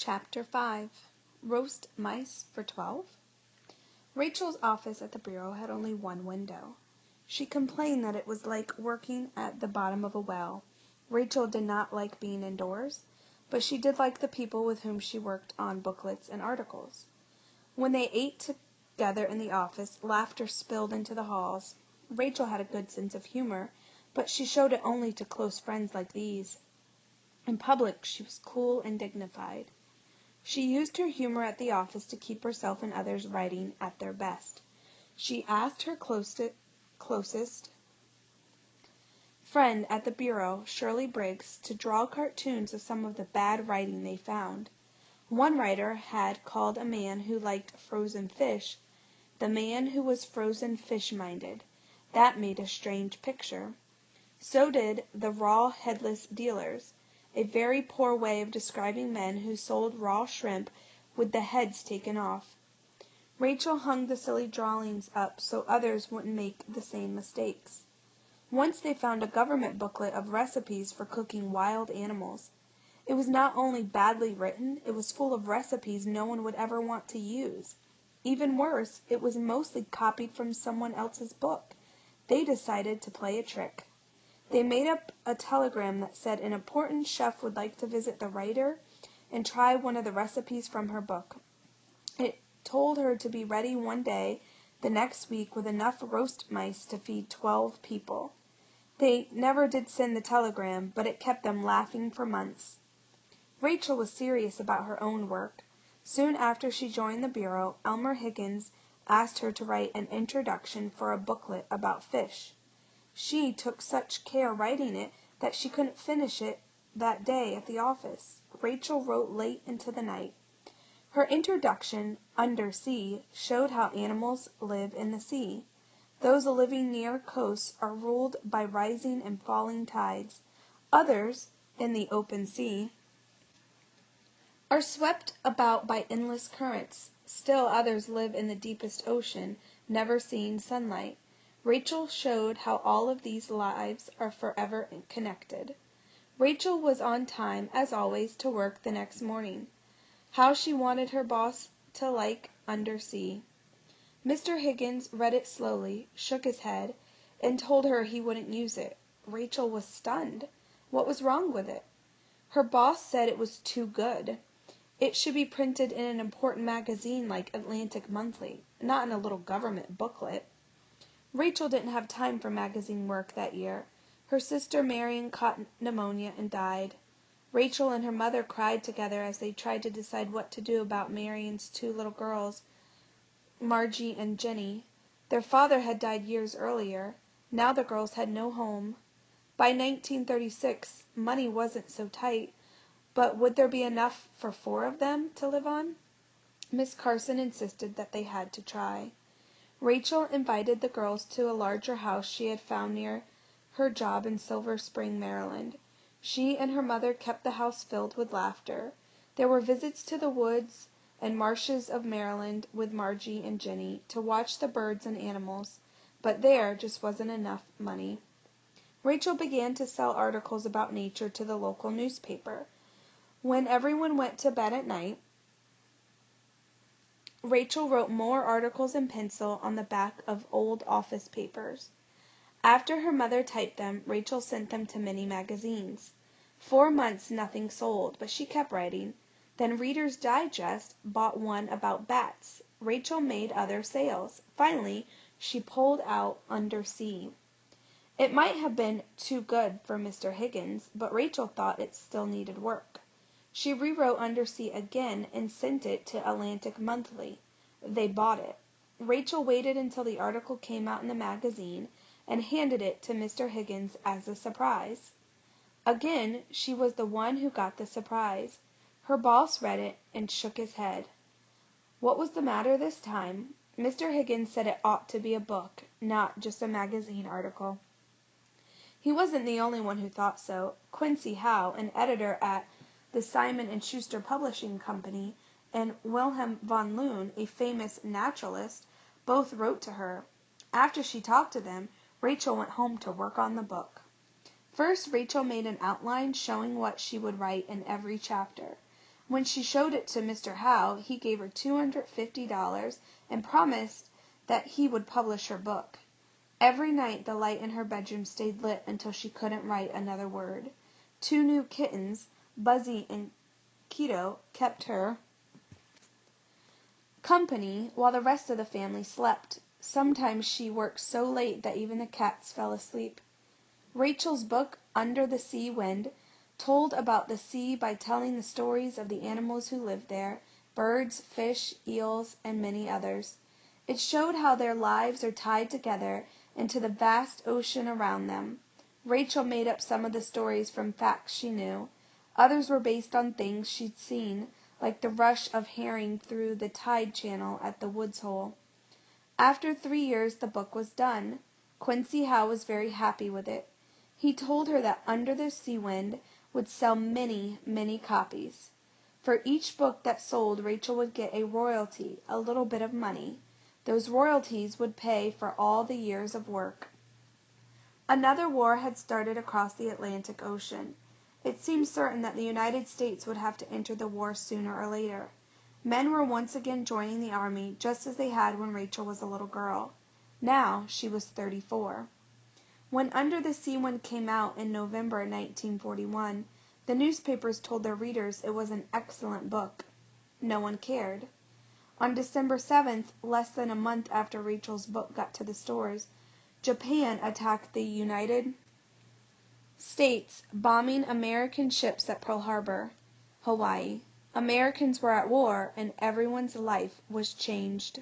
Chapter 5 Roast Mice for 12. Rachel's office at the bureau had only one window. She complained that it was like working at the bottom of a well. Rachel did not like being indoors, but she did like the people with whom she worked on booklets and articles. When they ate together in the office, laughter spilled into the halls. Rachel had a good sense of humor, but she showed it only to close friends like these. In public she was cool and dignified. She used her humor at the office to keep herself and others writing at their best. She asked her closest friend at the bureau, Shirley Briggs, to draw cartoons of some of the bad writing they found. One writer had called a man who liked frozen fish the man who was frozen fish-minded. That made a strange picture. So did the raw headless dealers. A very poor way of describing men who sold raw shrimp with the heads taken off. Rachel hung the silly drawings up so others wouldn't make the same mistakes. Once they found a government booklet of recipes for cooking wild animals. It was not only badly written, it was full of recipes no one would ever want to use. Even worse, it was mostly copied from someone else's book. They decided to play a trick. They made up a telegram that said an important chef would like to visit the writer and try one of the recipes from her book. It told her to be ready one day the next week with enough roast mice to feed 12 people. They never did send the telegram, but it kept them laughing for months. Rachel was serious about her own work. Soon after she joined the bureau, Elmer Higgins asked her to write an introduction for a booklet about fish. She took such care writing it that she couldn't finish it that day at the office. Rachel wrote late into the night. Her introduction, Undersea, showed how animals live in the sea. Those living near coasts are ruled by rising and falling tides. Others, in the open sea, are swept about by endless currents. Still others live in the deepest ocean, never seeing sunlight. Rachel showed how all of these lives are forever connected. Rachel was on time, as always, to work the next morning. How she wanted her boss to like Undersea. Mr. Higgins read it slowly, shook his head, and told her he wouldn't use it. Rachel was stunned. What was wrong with it? Her boss said it was too good. It should be printed in an important magazine like Atlantic Monthly, not in a little government booklet. Rachel didn't have time for magazine work that year. Her sister Marion caught pneumonia and died. Rachel and her mother cried together as they tried to decide what to do about Marion's two little girls, Margie and Jenny. Their father had died years earlier. Now the girls had no home. By 1936, money wasn't so tight, but would there be enough for 4 of them to live on? Miss Carson insisted that they had to try. Rachel invited the girls to a larger house she had found near her job in Silver Spring, Maryland. She and her mother kept the house filled with laughter. There were visits to the woods and marshes of Maryland with Margie and Jenny to watch the birds and animals, but there just wasn't enough money. Rachel began to sell articles about nature to the local newspaper. When everyone went to bed at night, Rachel wrote more articles in pencil on the back of old office papers. After her mother typed them, Rachel sent them to many magazines. 4 months nothing sold, but she kept writing. Then Reader's Digest bought one about bats. Rachel made other sales. Finally, she pulled out Undersea. It might have been too good for Mr. Higgins, but Rachel thought it still needed work. She rewrote Undersea again and sent it to Atlantic Monthly. They bought it. Rachel waited until the article came out in the magazine and handed it to Mr. Higgins as a surprise. Again, she was the one who got the surprise. Her boss read it and shook his head. What was the matter this time? Mr. Higgins said it ought to be a book, not just a magazine article. He wasn't the only one who thought so. Quincy Howe, an editor at the Simon & Schuster Publishing Company, and Wilhelm von Loon, a famous naturalist, both wrote to her. After she talked to them, Rachel went home to work on the book. First, Rachel made an outline showing what she would write in every chapter. When she showed it to Mr. Howe, he gave her $250 and promised that he would publish her book. Every night the light in her bedroom stayed lit until she couldn't write another word. 2 new kittens, Buzzy and Keto, kept her company while the rest of the family slept. Sometimes she worked so late that even the cats fell asleep. Rachel's book, Under the Sea Wind, told about the sea by telling the stories of the animals who lived there, birds, fish, eels, and many others. It showed how their lives are tied together into the vast ocean around them. Rachel made up some of the stories from facts she knew. Others were based on things she'd seen, like the rush of herring through the tide channel at the Woods Hole. After 3 years the book was done. Quincy Howe was very happy with it. He told her that Under the Sea Wind would sell many, many copies. For each book that sold, Rachel would get a royalty, a little bit of money. Those royalties would pay for all the years of work. Another war had started across the Atlantic Ocean. It seemed certain that the United States would have to enter the war sooner or later. Men were once again joining the army, just as they had when Rachel was a little girl. Now she was 34. When Under the Sea Wind came out in November 1941, the newspapers told their readers it was an excellent book. No one cared. On December 7th, less than a month after Rachel's book got to the stores, Japan attacked the United States, bombing American ships at Pearl Harbor, Hawaii. Americans were at war, and everyone's life was changed.